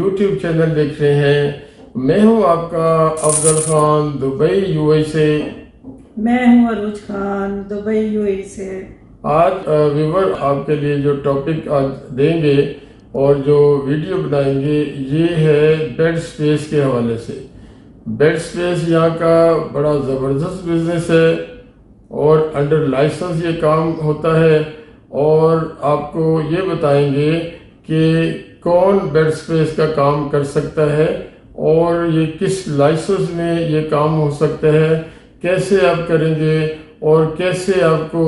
YouTube channel देख रहे हैं। मैं हूं आपका अफजल खान, दुबई यूएई से। मैं हूं अरूज खान, दुबई यूएई से। आज व्यूवर आपके लिए जो टॉपिक आज देंगे और जो वीडियो बनाएंगे ये है बेड स्पेस के हवाले से। बेड स्पेस यहाँ का बड़ा ज़बरदस्त बिजनेस है और अंडर लाइसेंस ये काम होता है, और आपको ये बताएंगे कि कौन बेड स्पेस का काम कर सकता है और ये किस लाइसेंस में ये काम हो सकता है, कैसे आप करेंगे और कैसे आपको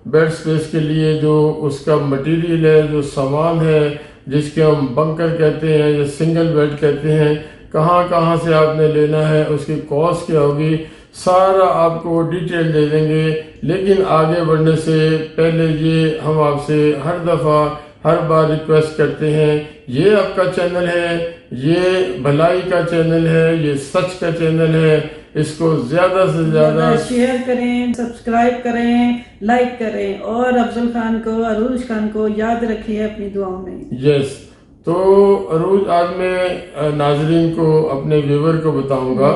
बेड स्पेस के लिए जो उसका मटेरियल है, जो सामान है जिसके हम बंकर कहते हैं या सिंगल बेड कहते हैं, कहाँ कहाँ से आपने लेना है, उसकी कॉस्ट क्या होगी, सारा आपको डिटेल दे देंगे। लेकिन आगे बढ़ने से पहले ये हम आपसे हर दफ़ा हर बार रिक्वेस्ट करते हैं, ये आपका चैनल है, ये भलाई का चैनल है, ये सच का चैनल है, इसको ज़्यादा से ज़्यादा शेयर करें, सब्सक्राइब करें, लाइक करें और अफजल खान को, अरूज खान को याद रखिए अपनी दुआओं में। यस। तो अरूज, आज मैं नाजरीन को, अपने व्यूवर को बताऊंगा,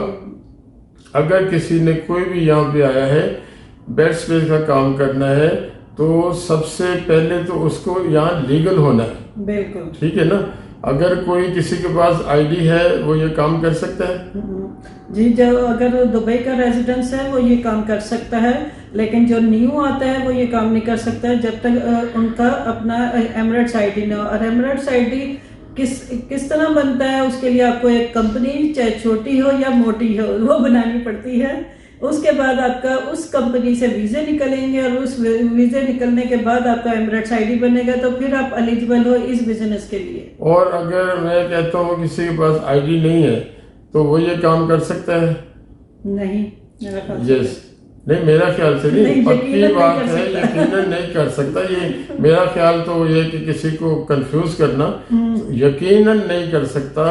अगर किसी ने कोई भी यहाँ पे आया है बेड स्पेस का काम करना है तो सबसे पहले तो उसको यहाँ लीगल होना है। बिल्कुल ठीक है ना। अगर कोई किसी के पास आईडी है वो ये काम कर सकता है जी। जो अगर दुबई का रेजिडेंस है वो ये काम कर सकता है, लेकिन जो न्यू आता है वो ये काम नहीं कर सकता है जब तक उनका अपना एमिरेट्स आईडी ना हो। और एमिरेट्स आईडी किस तरह बनता है, उसके लिए आपको एक कंपनी, चाहे छोटी हो या मोटी हो, वो बनानी पड़ती है। उसके बाद आपका उस कंपनी से वीज़े निकलेंगे और उस वीज़े निकलने के बाद आपका एमिरेट्स आईडी बनेगा, तो फिर आप एलिजिबल हो इस बिजनेस के लिए। और अगर मैं कहता हूँ किसी के पास आईडी नहीं है तो वो ये काम कर सकता है? नहीं, मेरा ख्याल से यस। नहीं, मेरा ख्याल से नहीं, पक्की बात है, यकीनन नहीं कर सकता। ये मेरा ख्याल तो ये कि किसी को कंफ्यूज करना, यकीनन नहीं कर सकता,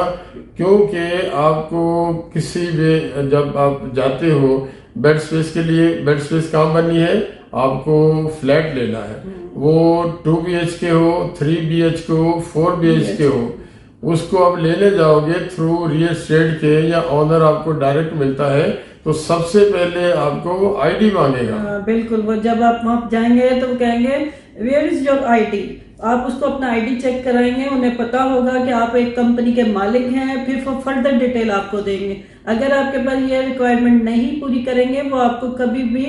क्योंकि आपको किसी भी, जब आप जाते हो बेड स्पेस के लिए, बेड स्पेस कहाँ बनी है, आपको फ्लैट लेना है, वो 2 BHK हो, 3 BHK हो, 4 BHK हो, उसको आप लेने जाओगे थ्रू रियल एस्टेट के या ऑनर आपको डायरेक्ट मिलता है, तो सबसे पहले आपको वो आईडी मांगेगा। बिल्कुल। वो जब आप वहाँ जाएंगे तो वो कहेंगे वेयर इज योर आईडी। आप उसको अपना आईडी चेक कराएंगे, उन्हें पता होगा कि आप एक कंपनी के मालिक हैं, फिर फर्दर डिटेल आपको देंगे। अगर आपके पास ये रिक्वायरमेंट नहीं पूरी करेंगे वो आपको कभी भी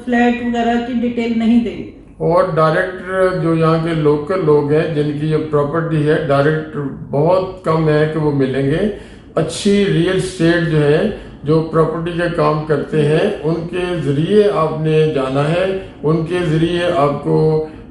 फ्लैट वगैरह की डिटेल नहीं देंगे। और डायरेक्ट जो यहाँ के लोकल लोग हैं जिनकी ये प्रॉपर्टी है, डायरेक्ट बहुत कम है कि वो मिलेंगे। अच्छी रियल एस्टेट जो है, जो प्रॉपर्टी का काम करते हैं, उनके जरिए आपने जाना है, उनके जरिए आपको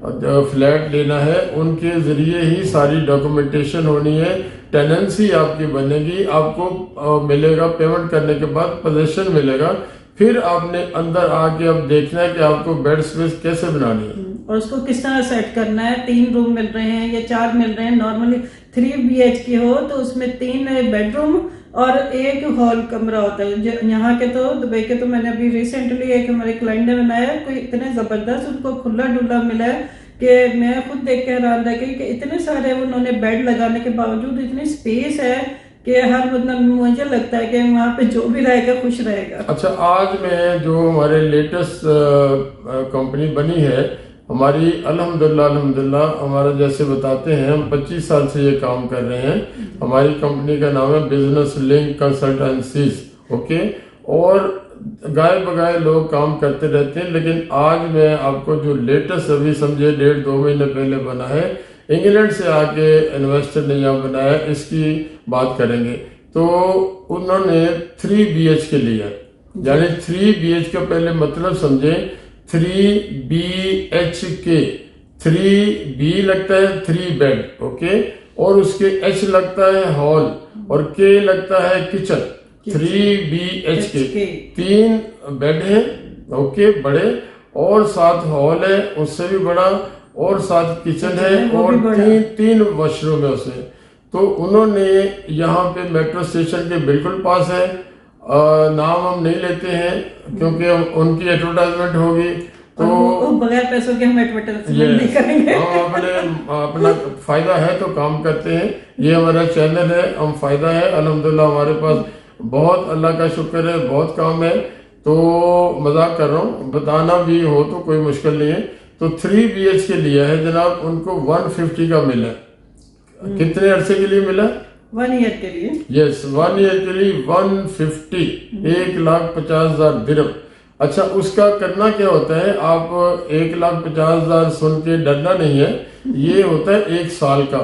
फ्लैट लेना है, उनके जरिए ही सारी डॉक्यूमेंटेशन होनी है, टेनेंसी आपकी बनेगी, आपको मिलेगा पेमेंट करने के बाद पोजीशन मिलेगा, फिर आपने अंदर आके अब देखना है कि आपको बेड स्पेस कैसे बनानी है और उसको किस तरह सेट करना है। 3 रूम मिल रहे हैं या 4 मिल रहे हैं। नॉर्मली 3 BHK हो तो उसमें 3 बेडरूम और 1 हॉल कमरा होता है। यहाँ के तो, दुबई के तो मैंने अभी रिसेंटली एक हमारे क्लाइंट ने बनाया, कोई इतने जबरदस्त उनको खुला डुला मिला है कि मैं खुद देख के हैरान रह गई कि इतने सारे उन्होंने बेड लगाने के बावजूद इतनी स्पेस है कि हर बंदा, मुझे लगता है कि वहाँ पे जो भी रहेगा खुश रहेगा। अच्छा, आज में जो हमारे लेटेस्ट कंपनी बनी है हमारी, अल्हम्दुलिल्लाह हमारा, जैसे बताते हैं, हम 25 साल से ये काम कर रहे हैं। हमारी कंपनी का नाम है बिजनेस लिंक कंसल्टेंसीज। ओके। और गाय बगाए लोग काम करते रहते हैं, लेकिन आज मैं आपको जो लेटेस्ट, अभी समझे 1.5-2 महीने पहले बना है, इंग्लैंड से आके इन्वेस्टर ने यहाँ बनाया, इसकी बात करेंगे। तो उन्होंने 3 BHK लिया, यानी 3 BHK, पहले मतलब समझे, 3 BHK, 3B लगता है 3 बेड, ओके, और उसके H लगता है हॉल और K लगता है किचन। 3 BHK, 3 बेड है, ओके, बड़े, और 7 हॉल है उससे भी बड़ा, और 7 किचन है, और 3 वॉशरूम है उसमें। तो उन्होंने यहाँ पे मेट्रो स्टेशन के बिल्कुल पास है, नाम हम नहीं लेते हैं क्योंकि उनकी एडवर्टाइजमेंट होगी, और वो बगैर पैसों के हम एडवर्टाइजमेंट नहीं करेंगे। हम अपना फायदा है तो काम करते हैं। ये हमारा चैनल है, हम फायदा है अल्हम्दुलिल्लाह, हमारे पास बहुत अल्लाह का शुक्र है, बहुत काम है। तो मजाक कर रहा हूँ, बताना भी हो तो कोई मुश्किल नहीं है। तो 3 BHK लिया है जनाब, उनको 150 का मिला। कितने अरसे के लिए मिला? 1 ईयर के लिए। यस, 1 ईयर के लिए 150, 1,50,000 दिरहम। अच्छा, उसका करना क्या होता है? आप 1,50,000 सुन के डरना नहीं है, ये होता है 1 साल का।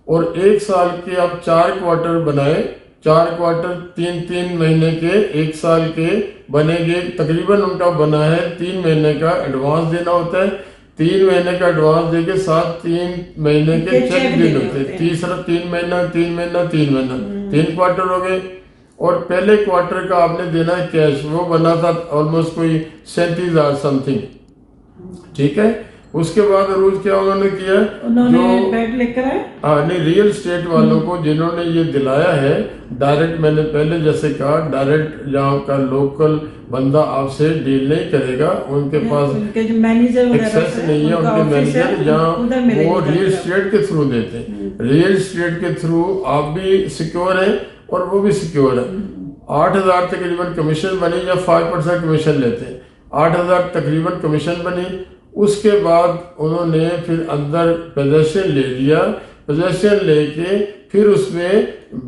और 1 साल के आप 4 क्वार्टर बनाए, 4 क्वार्टर 3-3 महीने के, 1 साल के बनेंगे। तकरीबन उनका बना है 3 महीने का एडवांस देना होता है। 3 महीने का एडवांस देके 3 महीने के चेक देने होते हैं। तीसरा 3 महीना 3 महीना 3 महीना, 3 क्वार्टर हो गए। और पहले क्वार्टर का आपने देना है कैश, वो बना था ऑलमोस्ट कोई 37,000 समथिंग, ठीक है। उसके बाद रोज क्या उन्होंने किया, उन्होंने बेड लेकर आए। नहीं, रियल स्टेट वालों को जिन्होंने ये दिलाया है डायरेक्ट, मैंने पहले जैसे कहा, डायरेक्ट यहाँ का लोकल बंदा आपसे डील नहीं करेगा, उनके पास उनके जो मैनेजर एक्सेस नहीं है, उनके मैनेजर यहाँ वो रियल स्टेट के थ्रू देते हैं। रियल स्टेट के थ्रू आप भी सिक्योर हैं और वो भी सिक्योर है। 8,000 तकरीबन कमीशन बनी, या 5% कमीशन लेते हैं। 8,000 तकरीबन कमीशन बनी। उसके बाद उन्होंने फिर अंदर पोजेशन ले लिया, पोजेशन लेके फिर उसमें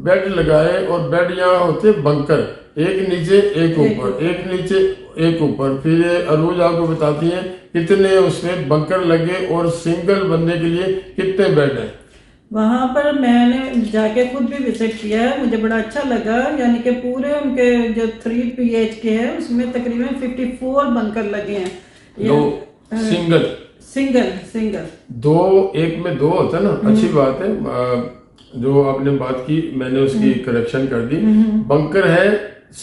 बेड लगाए। और बेड यहाँ होते बंकर, एक नीचे एक ऊपर, एक नीचे एक ऊपर। फिर अरूज आपको बताती है कितने उसमें बंकर लगे और सिंगल बंदे के लिए कितने बेड है। वहां पर मैंने जाके खुद भी विजिट किया है, मुझे बड़ा अच्छा लगा। यानी कि पूरे उनके जो 3 BHK है उसमें तकरीबन 54 बंकर लगे हैं। सिंगल सिंगल दो, एक में 2 होता है ना, अच्छी बात है। जो आपने बात की मैंने उसकी करेक्शन कर दी। बंकर है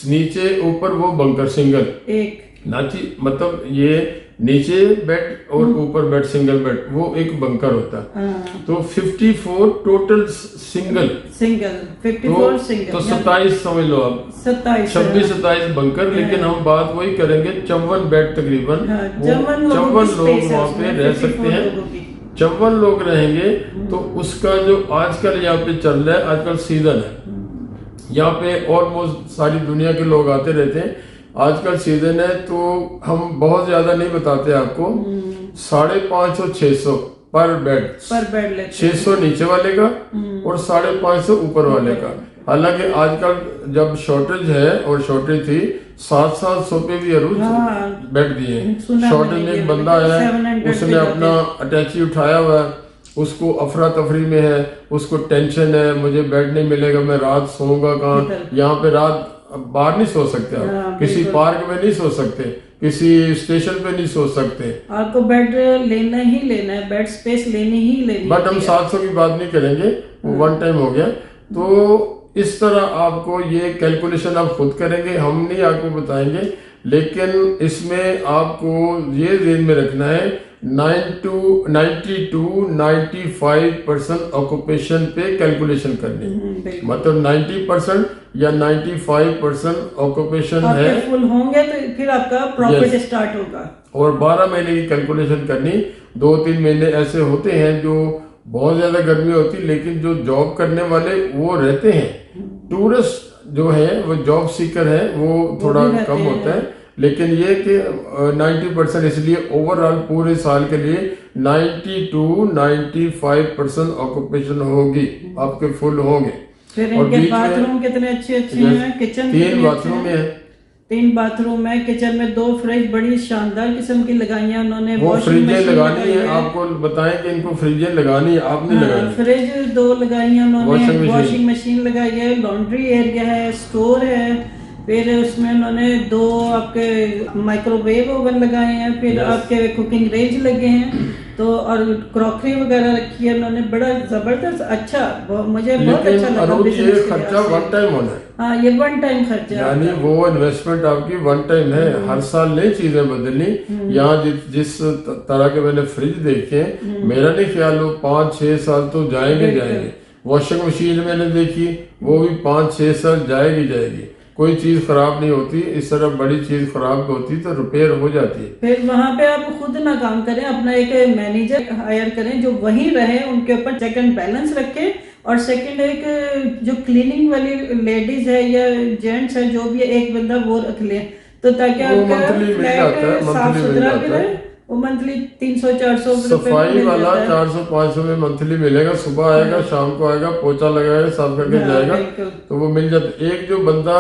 नीचे ऊपर, वो बंकर सिंगल एक नाची, मतलब ये नीचे बेड और ऊपर बेड, सिंगल बेड, वो एक बंकर होता है। तो 54 टोटल सिंगल 54 सिंगल, तो 27 समझ लो आप, 26-27 बंकर। लेकिन हम बात वही करेंगे 54 बेड तकरीबन, 54 लोग वहाँ पे रह सकते हैं। 54 लोग रहेंगे। तो उसका जो आजकल यहाँ पे चल रहा है, आजकल सीजन है यहाँ पे, ऑलमोस्ट सारी दुनिया के लोग आते रहते हैं। आजकल सीजन है, तो हम बहुत ज्यादा नहीं बताते आपको। 550-600 पर बेड 600 नीचे वाले का और 550 ऊपर वाले का। हालांकि आजकल जब शॉर्टेज है, और शॉर्टेज थी, 700 पे भी अरूज बेड दिए। शॉर्टेज में एक बंदा है, उसने अपना अटैची उठाया हुआ है, उसको अफरा तफरी में है, उसको टेंशन है, मुझे बेड नहीं मिलेगा, मैं रात सोऊंगा कहाँ। यहाँ पे रात बाहर नहीं सो सकते आप, किसी पार्क में नहीं सो सकते, किसी स्टेशन पे नहीं सो सकते। आपको बेड लेना ही लेना है, बेड स्पेस लेनी ही लेनी। बट हम 700 की बात नहीं करेंगे, वो 1 टाइम हो गया। तो इस तरह आपको ये कैलकुलेशन आप खुद करेंगे, हम नहीं आपको बताएंगे। लेकिन इसमें आपको ये ध्यान में रखना है 90 to 95% ऑक्यूपेशन पे कैलकुलेशन करनी। मतलब 90% या 95% ऑक्यूपेशन है, फुल होंगे तो फिर आपका प्रॉफिट स्टार्ट होगा। और 12 महीने की कैलकुलेशन करनी। 2-3 महीने ऐसे होते हैं जो बहुत ज्यादा गर्मी होती है, लेकिन जो जॉब करने वाले वो रहते हैं। टूरिस्ट जो है वो जॉब सीकर है, वो थोड़ा कम होता है। लेकिन ये कि 90% इसलिए ओवरऑल पूरे साल के लिए 90 to 95% ऑक्यूपेशन होगी, आपके फुल होंगे। फिर इनके बाथरूम कितने अच्छे हैं, किचन 3 बाथरूम है, 3 बाथरूम है। किचन में 2 फ्रिज बड़ी शानदार किस्म की लगाई है उन्होंने। वो फ्रिजें लगानी है, आपको बताएं कि इनको फ्रिजें लगानी है, आपने लगाई। फ्रिज 2 लगाई है उन्होंने, वॉशिंग मशीन लगाई है, लॉन्ड्री एरिया है, स्टोर है। फिर उसमें उन्होंने 2 आपके माइक्रोवेव ओवन लगाए हैं, फिर आपके कुकिंग रेंज लगे हैं, तो और क्रॉकरी वगैरह रखी है उन्होंने। बड़ा जबरदस्त, अच्छा, मुझे बहुत अच्छा लगा। ये खर्चा 1 टाइम होना है। हाँ, ये 1 टाइम खर्चा, यानी वो इन्वेस्टमेंट आपकी 1 टाइम है, हर साल नई चीजें बदलनी। यहाँ जिस तरह के मैंने फ्रिज देखे, मेरा नहीं ख्याल वो 5-6 साल तो जाएंगे। वॉशिंग मशीन मैंने देखी, वो भी 5-6 साल जाएगी। कोई चीज खराब नहीं होती, इस तरह बड़ी चीज खराब होती तो रिपेयर हो जाती है। फिर वहां पे आप खुद ना काम करें, अपना एक मैनेजर हायर करें जो वहीं रहे, उनके ऊपर चेक एंड बैलेंस रखे। और सेकंड एक जो क्लीनिंग वाली लेडीज है या जेंट्स है जो भी है, एक बंदा वो रख ले, तो ताकि वो आपका monthly मिल फ्लैट जाता है, साफ monthly मिल सुथरा भी जाता है। रहे। वो मंथली 300-400 सफाई वाला 400-500 में मंथली मिलेगा, सुबह आएगा शाम को आएगा, पोछा लगाएगा, साफ करके हाँ, जाएगा, बिल्कुल। तो वो मिल जाता है। एक जो बंदा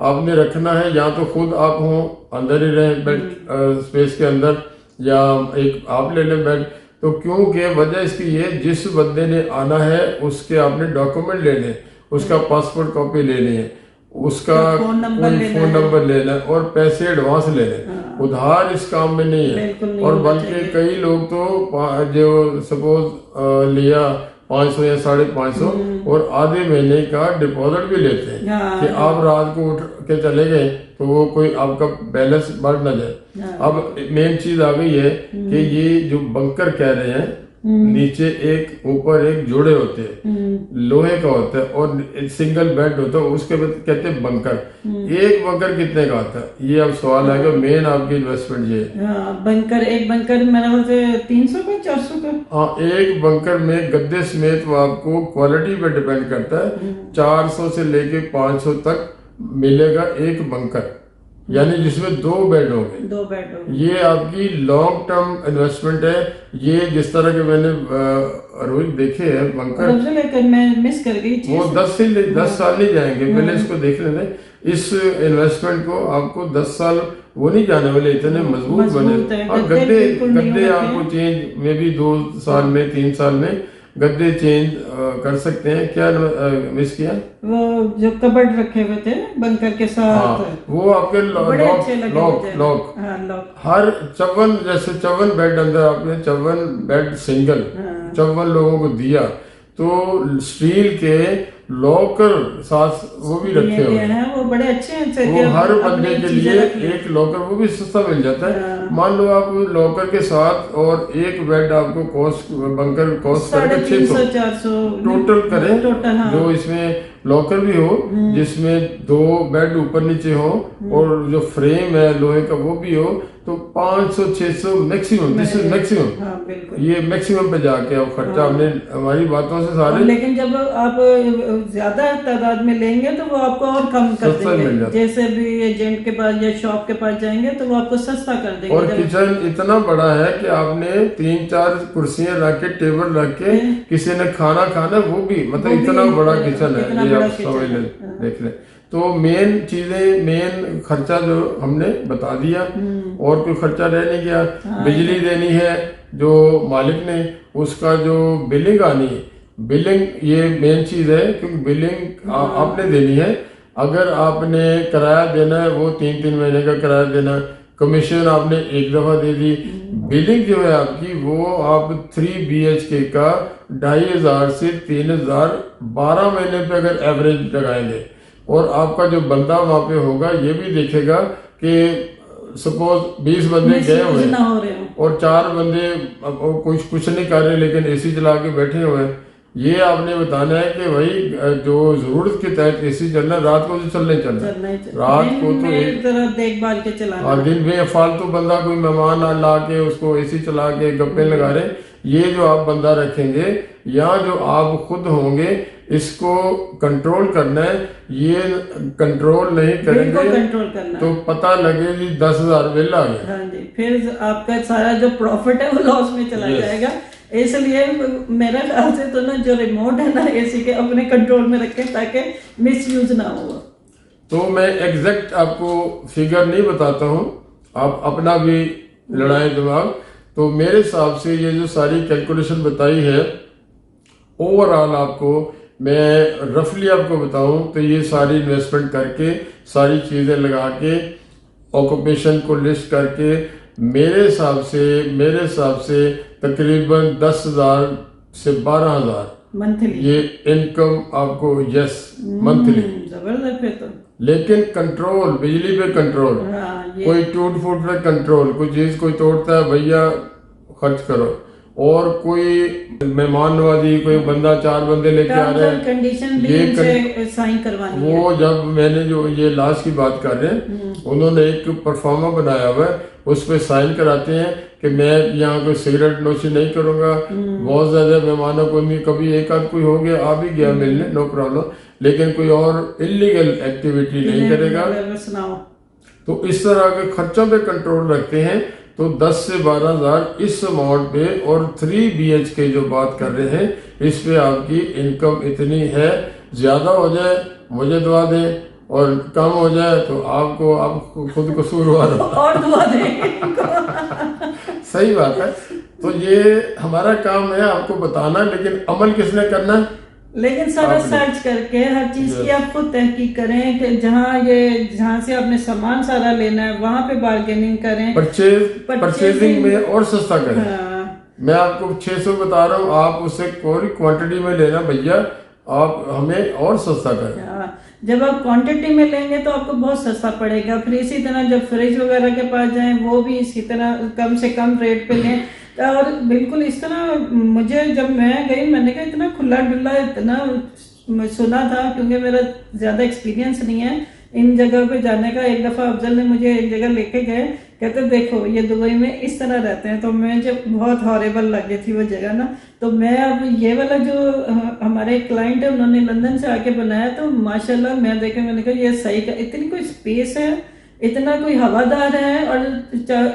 आपने रखना है, या तो खुद आप हो अंदर ही रहे बेड स्पेस के अंदर, या एक आप ले लें बेड। तो क्योंकि वजह इसकी ये, जिस बंदे ने आना है उसके आपने डॉक्यूमेंट लेने, उसका पासपोर्ट कॉपी लेनी है, उसका फोन नंबर कोई लेना फोन है। नंबर लेना है, और पैसे एडवांस लेने। उधार इस काम में नहीं बिल्कुल है। नहीं और होना बल्कि चाहिए। कई लोग तो जो सपोज लिया 500 या 550 और आधे महीने का डिपॉजिट भी लेते हैं हाँ, कि आप रात को उठ के चले गए तो वो कोई आपका बैलेंस बढ़ ना जाए। अब मेन चीज आ गई है कि ये जो बंकर कह रहे हैं, नीचे एक ऊपर एक जोड़े होते हैं, लोहे का होता है और सिंगल बेड होता है, उसके बाद कहते हैं बंकर। एक बंकर कितने का आता है, ये अब सवाल आएगा। मेन आपकी इन्वेस्टमेंट ये है। हाँ, बंकर, एक बंकर मेरा ख्याल से 300 का 400 का। हाँ, एक बंकर में गद्दे समेत वो आपको क्वालिटी पे डिपेंड करता है, 400 से लेके 500 तक मिलेगा एक बंकर, यानी जिसमें 2 बेड होंगे। 2 बेड हो। ये आपकी लॉन्ग टर्म इन्वेस्टमेंट है। ये जिस तरह के मैंने रोज देखे हैं बंकर, और लेकर मैं मिस कर गई चीज। वो 10 साल नहीं जाएंगे, पहले इसको देख लेते। इस इन्वेस्टमेंट को आपको 10 साल वो नहीं जाने वाले, इतने मजबूत मजबूत बने। है, हाँ, गद्दे गद्दे बिल्कुल नहीं गद्दे होते आपको हैं। चेंज में भी 2 साल में 3 साल में गद्दे चेंज कर सकते हैं। क्या मिस किया? वो जो कबर्ड रखे हुए थे बंकर के साथ, हाँ, वो आपके बड़े अच्छे लगे लॉक मुझे। लॉक हाँ, लॉक। हर 54 जैसे 54 बेड अंदर आपने 54 बेड सिंगल 54 लोगों को दिया, तो स्टील के लॉकर साथ वो भी रखे हुए हैं। हैं, वो बड़े अच्छे हैं। वो हर बंदे के लिए एक लॉकर, वो भी सस्ता मिल जाता है। मान लो आप लॉकर के साथ और एक बेड आपको कॉस्ट बंकर कॉस्ट करके 350-400 टोटल करें, टोटल। हाँ। जो इसमें लॉकर भी हो, जिसमें 2 बेड ऊपर नीचे हो और जो फ्रेम है लोहे का वो भी हो, तो 500-600 मैक्सिमम, दिस इज मैक्सिमम। हाँ, बिल्कुल। ये मैक्सिमम पे जाके अब खर्चा हमने हमारी बातों से सारे। लेकिन जब आप ज्यादा तादाद में लेंगे तो वो आपको और कम कर सस्ता मिल देंगे। जाता। जैसे भी एजेंट के पास या शॉप के पास जाएंगे तो वो आपको सस्ता कर देंगे। और किचन इतना बड़ा है कि आपने 3-4 कुर्सियां रख के, टेबल रख के, किसी ने खाना खाना, वो भी मतलब इतना बड़ा किचन है। इतना ये बड़ा आप किचन समझ है। लें, देख लें। तो मेन चीजें, मेन खर्चा जो हमने बता दिया, और कोई खर्चा रह नहीं गया। बिजली देनी है जो मालिक ने, उसका जो बिलिंग आनी है, बिलिंग ये मेन चीज है, क्योंकि बिलिंग आपने देनी है। अगर आपने किराया देना है, वो 3-3 महीने का किराया देना है। कमीशन आपने एक दफा दे दी। बिलिंग जो है आपकी, वो आप 3 BHK का 2500 से 3000 12 महीने पे अगर एवरेज लगाएंगे, और आपका जो बंदा वहां पे होगा ये भी देखेगा कि सपोज 20 बंदे गए हुए ना हो रहे हो और 4 बंदे कुछ नहीं कर रहे लेकिन AC चला के बैठे हुए हैं, ये आपने बताना है कि भाई जो जरूरत के तहत AC चलना, रात को तो चलना ही चलना, रात को तो एक तरह देखभाल के चलाना। और दिन में फालतू बंदा कोई मेहमान ला के उसको AC चला के गप्पे लगा रहे, ये जो आप बंदा रखेंगे या जो आप खुद होंगे, इसको कंट्रोल करना है। ये कंट्रोल नहीं करेंगे कंट्रोल करना तो पता लगे जी 10,000 बिल आ गया। हाँ जी, फिर आपका सारा जो प्रॉफिट है वो लॉस में चला जाएगा। इसलिए मेरा ख्याल से तो ना जो रिमोट है ना AC के, अपने कंट्रोल में रखें ताकि मिसयूज ना हो। तो मैं एग्जैक्ट आपको फिगर नहीं बताता हूँ, आप अपना भी लड़ाएं दिमाग। तो मेरे हिसाब से ये जो सारी कैलकुलेशन बताई है, ओवरऑल आपको मैं रफली आपको बताऊं तो ये सारी इन्वेस्टमेंट करके, सारी चीजें लगा के, ऑक्यूपेशन को लिस्ट करके, मेरे हिसाब से तकरीबन 10,000 से 12,000 मंथली ये इनकम आपको, यस मंथली। जबरदस्त है तो। लेकिन कंट्रोल, बिजली पे कंट्रोल, हाँ, कोई टूट फूट पे कंट्रोल, कोई चीज कोई तोड़ता है भैया खर्च करो, और कोई मेहमान नवाजी, कोई बंदा 4 बंदे लेके आ रहे हैं, कंडीशन भी उनसे साइन करवानी है। वो जब मैंने जो ये लास्ट की बात कर रहे हैं, उन्होंने एक परफॉर्मा बनाया हुआ है, उस पर साइन कराते हैं कि मैं यहाँ कोई सिगरेट नोशी नहीं करूंगा, बहुत ज्यादा मेहमानों को नहीं, कभी एक आध कोई हो गया, आ भी गया मिलने, नो प्रॉब्लम, लेकिन कोई और इलीगल एक्टिविटी नहीं करेगा। तो इस तरह के खर्चों पे कंट्रोल रखते हैं। तो 10 से 12,000 इस अमाउंट पे, और 3 BHK जो बात कर रहे हैं, इस पे आपकी इनकम इतनी है। ज्यादा हो जाए मुझे दुआ दें, और कम हो जाए तो आपको खुद कसूरवार हो और दुआ दें। सही बात है। तो ये हमारा काम है आपको बताना, लेकिन अमल किसने करना है? लेकिन सारा सर्च करके हर चीज की आप खुद तहकीक करें कि जहाँ से आपने सामान सारा लेना है वहां पे बार्गेनिंग करें, परचेजिंग में और सस्ता करें। हाँ। मैं आपको 600 बता रहा हूँ, आप उससे कोई क्वांटिटी में लेना भैया, आप हमें और सस्ता करें। जब आप क्वांटिटी में लेंगे तो आपको बहुत सस्ता पड़ेगा। फिर इसी तरह जब फ्रिज वगैरह के पास जाएं, वो भी इसी तरह कम से कम रेट पे लें। और बिल्कुल इस तरह मुझे, जब मैं गई, मैंने कहा इतना खुला डुल्ला, इतना सुना था, क्योंकि मेरा ज्यादा एक्सपीरियंस नहीं है इन जगह पे जाने का। एक दफा अफजल ने मुझे एक जगह लेके गए, कहते देखो ये दुबई में इस तरह रहते हैं। तो मैं जब बहुत हॉरेबल लगी थी वो जगह ना, तो मैं अब ये वाला जो हमारे क्लाइंट है उन्होंने लंदन से आके बनाया, तो माशाल्लाह मैं देखे, मैंने कहा ये सही का, इतनी कोई स्पेस है, इतना कोई हवादार है, और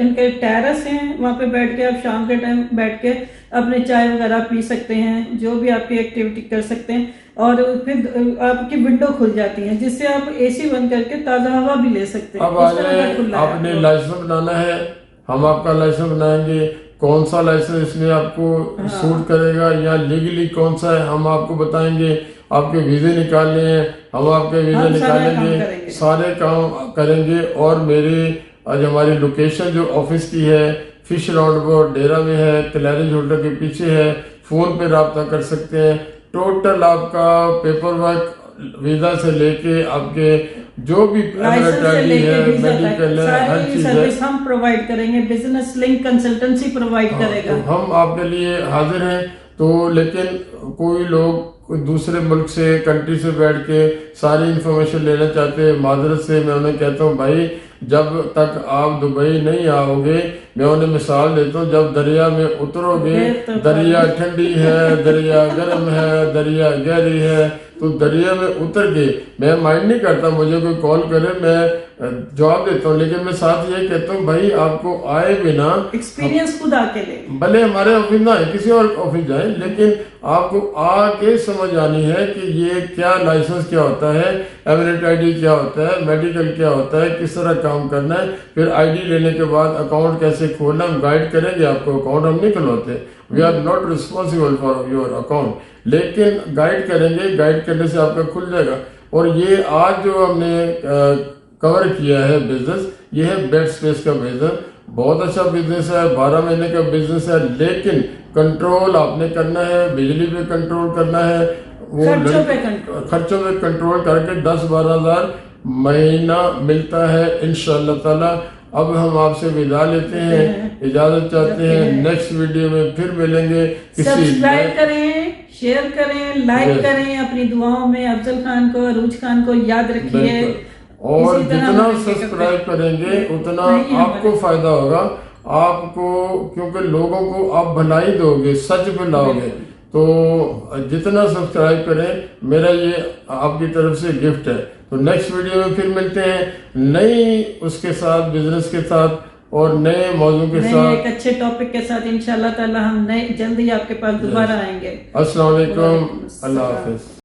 इनके टेरेस हैं, वहाँ पे बैठ के आप शाम के टाइम बैठ के अपने चाय वगैरह पी सकते हैं, जो भी आपकी एक्टिविटी कर सकते हैं। और फिर आपकी विंडो खुल जाती है, जिससे आप AC बंद करके ताज़ा हवा भी ले सकते हैं। अब आपने लाइसेंस बनाना है, हम आपका लाइसेंस बनाएंगे। कौन सा लाइसेंस इसमें आपको सूट करेगा या लीगली कौन सा है, हम आपको बताएंगे। आपके वीजे निकालने हैं, हम आपके वीजे निकालेंगे, सारे काम करेंगे। और आज हमारी लोकेशन जो ऑफिस की है, फिश राउंड बोर्ड डेरा में है, क्लैरिज होटल के पीछे है। फोन पे रब्ता कर सकते हैं। टोटल आपका पेपर वर्क वीजा से लेके आपके जो भी है, मेडिकल है, हर चीज है, हम प्रोवाइड करेंगे। बिजनेस लिंक कंसल्टेंसी प्रोवाइड करेगा। तो हम आपके लिए हाजिर हैं। तो लेकिन कोई लोग दूसरे मुल्क से, कंट्री से बैठ के सारी इंफॉर्मेशन लेना चाहते हैं, माजरत से मैं उन्हें कहता हूँ भाई, जब तक आप दुबई नहीं आओगे, मैं उन्हें मिसाल देता हूँ, जब दरिया में उतरोगे, दरिया ठंडी है, दरिया गर्म है, दरिया गहरी है, तो दरिया में उतर के मैं माइंड नहीं करता, मुझे कोई कॉल करे मैं जवाब देता हूँ, लेकिन मैं साथ ये कहता हूँ भाई आपको आए बिना एक्सपीरियंस खुद आके ले, भले हमारे ऑफिस ना है, किसी और ऑफिस जाए, लेकिन आपको आके समझ आनी है कि ये क्या लाइसेंस क्या होता है, एमिरेट आईडी क्या होता है, मेडिकल क्या होता है, किस तरह काम करना है। फिर आईडी लेने के बाद अकाउंट कैसे खोलना, हम गाइड करेंगे आपको। अकाउंट हम नहीं खुलवाते, we are not responsible for your account, लेकिन गाइड करेंगे, गाइड करने से आपका खुल जाएगा। और ये आज जो हमने कवर किया है बिजनेस, ये है बेड स्पेस का बिजनेस। बहुत अच्छा बिजनेस है, 12 महीने का बिजनेस है, लेकिन कंट्रोल आपने करना है, बिजली पे कंट्रोल करना है, वो खर्चों पे कंट्रोल करके 10-12 हज़ार महीना मिलता है इंशाअल्लाह ताला। अब हम आपसे विदा लेते हैं, इजाजत चाहते हैं। नेक्स्ट वीडियो में फिर मिलेंगे। सब्सक्राइब करें, शेयर करें, लाइक करें, अपनी दुआओं में अफजल खान को, अरूज खान को याद रखिए। और जितना सब्सक्राइब करेंगे उतना आपको फायदा होगा, आपको, क्योंकि लोगों को आप भलाई दोगे, सच फैलाओगे। तो जितना सब्सक्राइब करें, मेरा ये आपकी तरफ से गिफ्ट है। तो नेक्स्ट वीडियो में फिर मिलते हैं नई उसके साथ, बिजनेस के साथ और नए मौजू के साथ, एक अच्छे टॉपिक के साथ। इंशाल्लाह ताला हम नए जल्दी आपके पास दोबारा आएंगे। अस्सलाम वालेकुम, अल्लाह हाफिज।